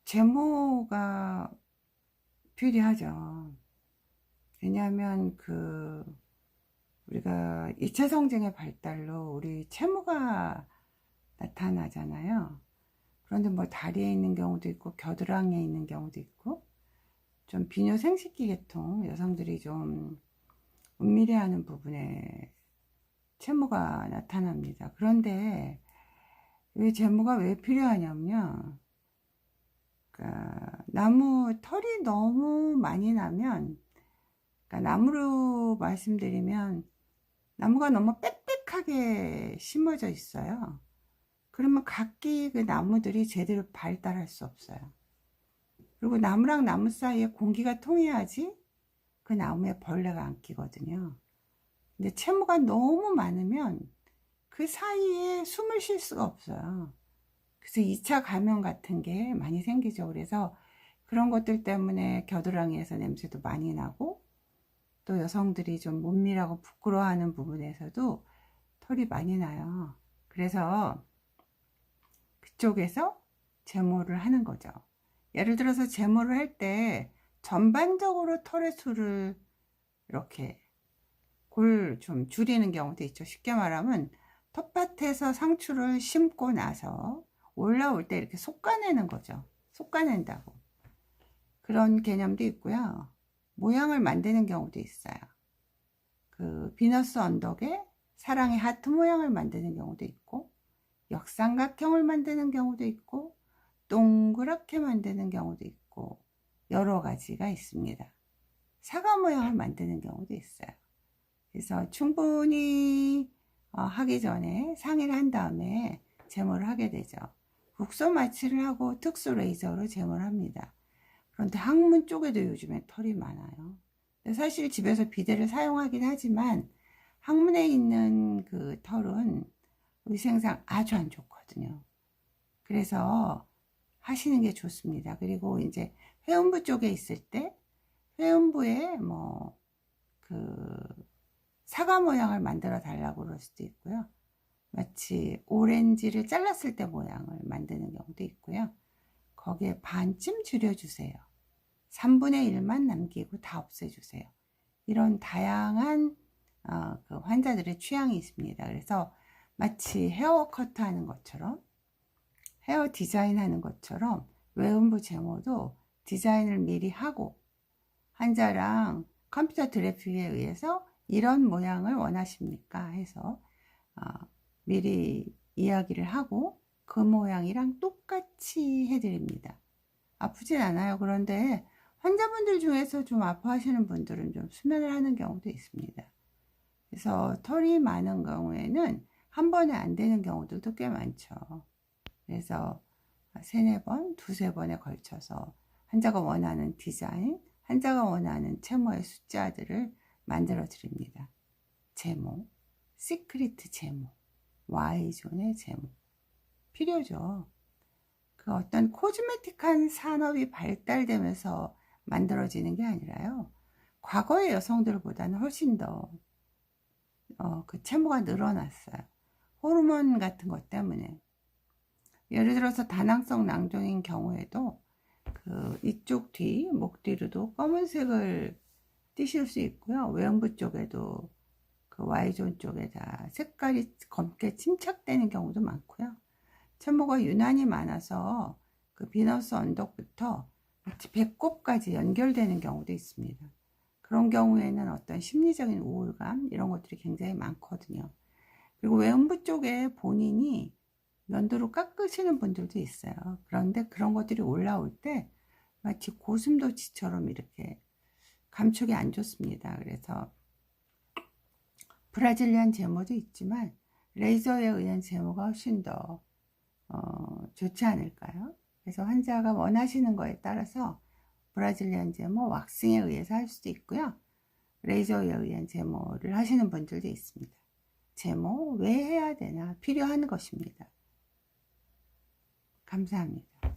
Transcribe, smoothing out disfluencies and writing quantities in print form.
제모가 필요하죠. 왜냐하면 우리가 2차 성징의 발달로 우리 채모가 나타나잖아요. 그런데 뭐 다리에 있는 경우도 있고 겨드랑이에 있는 경우도 있고, 좀 비뇨 생식기 계통 여성들이 좀 은밀해하는 부분에 채모가 나타납니다. 그런데 왜 제모가 왜 필요하냐면요, 그러니까 나무 털이 너무 많이 나면, 그러니까 나무로 말씀드리면 나무가 너무 빽빽하게 심어져 있어요. 그러면 각기 그 나무들이 제대로 발달할 수 없어요. 그리고 나무랑 나무 사이에 공기가 통해야지 그 나무에 벌레가 안 끼거든요. 근데 채모가 너무 많으면 그 사이에 숨을 쉴 수가 없어요. 그래서 2차 감염 같은 게 많이 생기죠. 그래서 그런 것들 때문에 겨드랑이에서 냄새도 많이 나고, 또 여성들이 좀 문밀하고 부끄러워하는 부분에서도 털이 많이 나요. 그래서 그쪽에서 제모를 하는 거죠. 예를 들어서 제모를 할 때 전반적으로 털의 수를 이렇게 좀 줄이는 경우도 있죠. 쉽게 말하면 텃밭에서 상추를 심고 나서 올라올 때 이렇게 솎아내는 거죠. 솎아낸다고. 그런 개념도 있고요. 모양을 만드는 경우도 있어요. 그 비너스 언덕에 사랑의 하트 모양을 만드는 경우도 있고, 역삼각형을 만드는 경우도 있고, 동그랗게 만드는 경우도 있고, 여러 가지가 있습니다. 사과 모양을 만드는 경우도 있어요. 그래서 충분히 하기 전에 상의를 한 다음에 제모를 하게 되죠. 국소 마취를 하고 특수 레이저로 제모를 합니다. 그런데 항문 쪽에도 요즘에 털이 많아요. 사실 집에서 비데를 사용하긴 하지만 항문에 있는 그 털은 위생상 아주 안 좋거든요. 그래서 하시는 게 좋습니다. 그리고 이제 회음부 쪽에 있을 때 회음부에 사과 모양을 만들어 달라고 그럴 수도 있고요. 마치 오렌지를 잘랐을 때 모양을 만드는 경우도 있고요. 거기에 반쯤 줄여주세요. 3분의 1만 남기고 다 없애주세요. 이런 다양한 그 환자들의 취향이 있습니다. 그래서 마치 헤어 커트 하는 것처럼, 헤어 디자인 하는 것처럼 외음부 제모도 디자인을 미리 하고, 환자랑 컴퓨터 그래픽에 의해서 이런 모양을 원하십니까 해서 미리 이야기를 하고 그 모양이랑 똑같이 해드립니다. 아프진 않아요. 그런데 환자분들 중에서 좀 아파하시는 분들은 좀 수면을 하는 경우도 있습니다. 그래서 털이 많은 경우에는 한 번에 안 되는 경우들도 꽤 많죠. 그래서 세네 번, 두세 번에 걸쳐서 환자가 원하는 디자인, 환자가 원하는 채모의 숫자들을 만들어 드립니다. 제모, 시크릿 제모, Y존의 제모 필요죠. 그 어떤 코스메틱한 산업이 발달되면서 만들어지는 게 아니라요, 과거의 여성들보다는 훨씬 더 그 채모가 늘어났어요. 호르몬 같은 것 때문에. 예를 들어서 다낭성 낭종인 경우에도 그 이쪽 뒤, 목 뒤로도 검은색을 띠실 수 있고요. 외음부 쪽에도 그 Y존 쪽에다 색깔이 검게 침착되는 경우도 많고요. 채모가 유난히 많아서 그 비너스 언덕부터 배꼽까지 연결되는 경우도 있습니다. 그런 경우에는 어떤 심리적인 우울감 이런 것들이 굉장히 많거든요. 그리고 외음부 쪽에 본인이 면도로 깎으시는 분들도 있어요. 그런데 그런 것들이 올라올 때 마치 고슴도치처럼 이렇게 감촉이 안 좋습니다. 그래서 브라질리안 제모도 있지만 레이저에 의한 제모가 훨씬 더 좋지 않을까요? 그래서 환자가 원하시는 거에 따라서 브라질리안 제모, 왁싱에 의해서 할 수도 있고요. 레이저에 의한 제모를 하시는 분들도 있습니다. 제모 왜 해야 되나? 필요한 것입니다. 감사합니다.